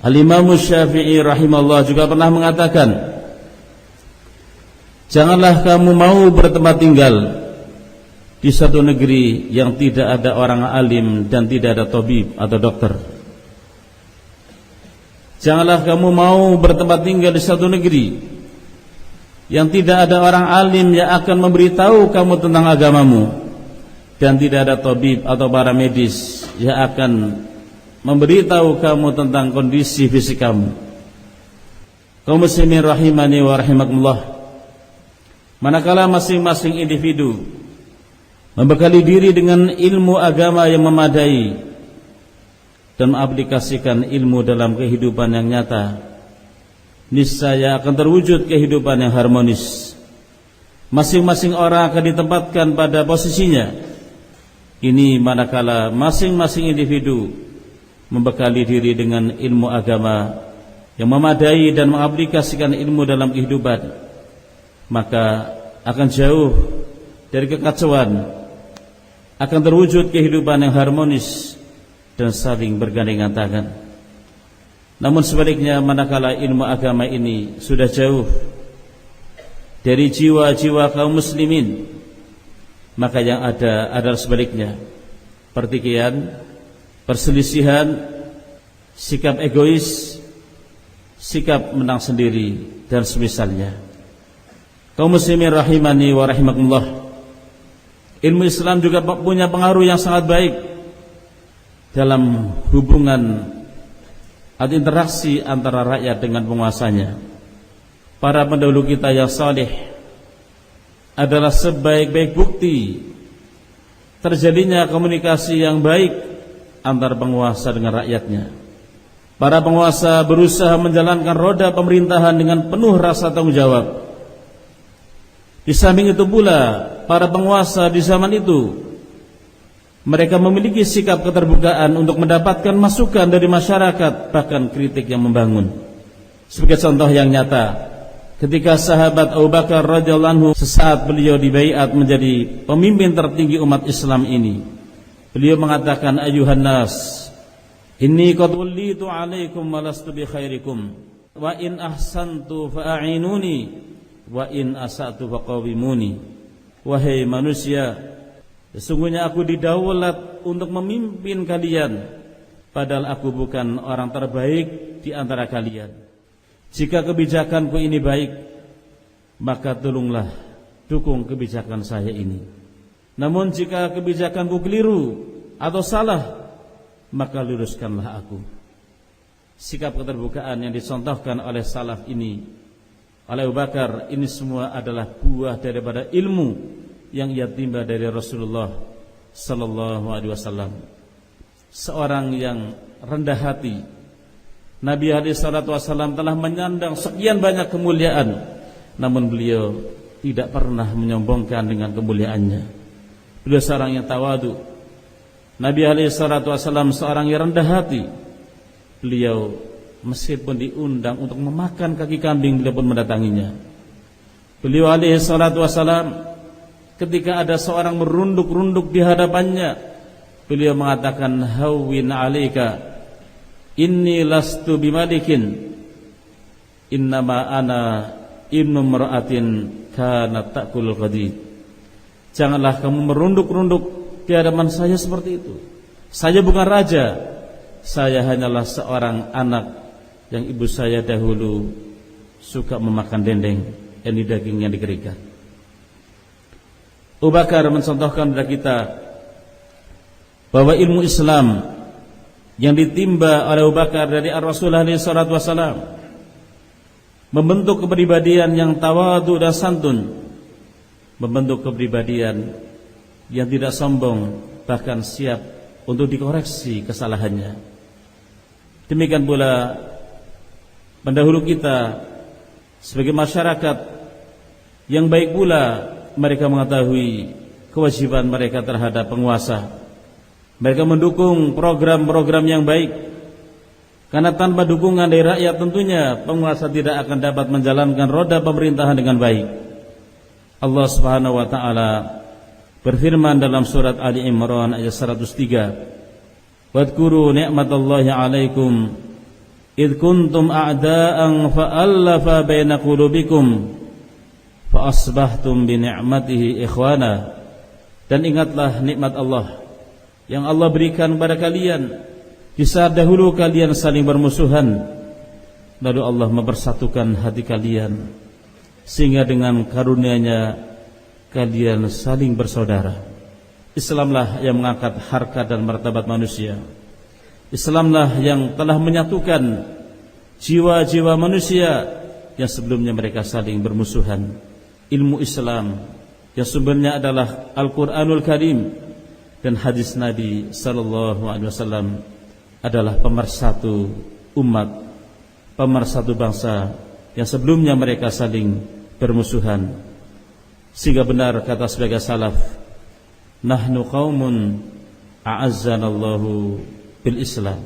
Al-Imam Syafi'i rahimahullah juga pernah mengatakan, janganlah kamu mau bertempat tinggal di satu negeri yang tidak ada orang alim dan tidak ada tabib atau dokter. Janganlah kamu mau bertempat tinggal di satu negeri yang tidak ada orang alim yang akan memberitahu kamu tentang agamamu, dan tidak ada tabib atau para medis yang akan memberitahu kamu tentang kondisi fisik kamu. Kaum muslimin rahimani wa rahimakumullah, manakala masing-masing individu membekali diri dengan ilmu agama yang memadai dan mengaplikasikan ilmu dalam kehidupan yang nyata, niscaya akan terwujud kehidupan yang harmonis. Masing-masing orang akan ditempatkan pada posisinya. Ini manakala masing-masing individu membekali diri dengan ilmu agama yang memadai dan mengaplikasikan ilmu dalam kehidupan, maka akan jauh dari kekacauan, akan terwujud kehidupan yang harmonis dan saling bergandengan tangan. Namun sebaliknya, manakala ilmu agama ini sudah jauh dari jiwa-jiwa kaum muslimin, maka yang ada adalah sebaliknya, pertikaian, perselisihan, sikap egois, sikap menang sendiri, dan semisalnya. Kaum muslimin rahimani wa rahimakumullah, ilmu Islam juga punya pengaruh yang sangat baik dalam hubungan atau interaksi antara rakyat dengan penguasanya. Para pendahulu kita yang saleh adalah sebaik-baik bukti terjadinya komunikasi yang baik antara penguasa dengan rakyatnya. Para penguasa berusaha menjalankan roda pemerintahan dengan penuh rasa tanggung jawab. Di samping itu pula, para penguasa di zaman itu, mereka memiliki sikap keterbukaan untuk mendapatkan masukan dari masyarakat, bahkan kritik yang membangun. Sebagai contoh yang nyata, ketika sahabat Abu Bakar radhiyallahu anhu sesaat beliau dibaiat menjadi pemimpin tertinggi umat Islam ini, beliau mengatakan, ayuhan nas, inni qad wallitu alaikum wa lastu bi khairikum, wa in ahsantu fa'inuni, wa in asa'tu faqawimuni. Wahai manusia, sesungguhnya aku didaulat untuk memimpin kalian, padahal aku bukan orang terbaik di antara kalian. Jika kebijakanku ini baik, maka tolonglah dukung kebijakan saya ini. Namun jika kebijakanku keliru atau salah, maka luruskanlah aku. Sikap keterbukaan yang dicontohkan oleh salaf ini, oleh Abu Bakar, ini semua adalah buah daripada ilmu yang ia timba dari Rasulullah sallallahu alaihi wasallam. Seorang yang rendah hati. Nabi alaihi salatu wasallam telah menyandang sekian banyak kemuliaan, namun beliau tidak pernah menyombongkan dengan kemuliaannya. Beliau seorang yang tawadu. Nabi alaihi salatu wasallam seorang yang rendah hati. Beliau meskipun diundang untuk memakan kaki kambing, beliau pun mendatanginya. Beliau alaihi salatu wasallam, ketika ada seorang merunduk-runduk di hadapannya, beliau mengatakan, hawwin alaika, inni lastu bimalikin, innama ana ibnu mar'atin kanat ta'kulul qadid. Janganlah kamu merunduk-runduk di hadapan saya seperti itu. Saya bukan raja, saya hanyalah seorang anak yang ibu saya dahulu suka memakan dendeng yang di dagingnya dikeringkan. Abu Bakar mencontohkan kepada kita bahwa ilmu Islam yang ditimba oleh Abu Bakar dari Rasulullah SAW membentuk kepribadian yang tawadu dan santun, membentuk kepribadian yang tidak sombong, bahkan siap untuk dikoreksi kesalahannya. Demikian pula pendahulu kita sebagai masyarakat yang baik pula, mereka mengetahui kewajiban mereka terhadap penguasa. Mereka mendukung program-program yang baik, karena tanpa dukungan dari rakyat tentunya penguasa tidak akan dapat menjalankan roda pemerintahan dengan baik. Allah Subhanahu wa taala berfirman dalam surat Ali Imran ayat 103, wadhkuru ni'matallahi 'alaikum id kuntum a'da'an fa'allafa baina qulubikum fa asbahtum bi ni'matihi ikhwana. Dan ingatlah nikmat Allah yang Allah berikan kepada kalian di saat dahulu kalian saling bermusuhan, lalu Allah mempersatukan hati kalian sehingga dengan karunia-Nya kalian saling bersaudara. Islamlah yang mengangkat harkat dan martabat manusia. Islamlah yang telah menyatukan jiwa-jiwa manusia yang sebelumnya mereka saling bermusuhan. Ilmu Islam yang sumbernya adalah Al-Quranul Karim dan hadis Nabi sallallahu alaihi wasallam adalah pemersatu umat, pemersatu bangsa yang sebelumnya mereka saling bermusuhan. Sehingga benar kata sebagai salaf, nahnu qaumun a'azzanallahu bil Islam.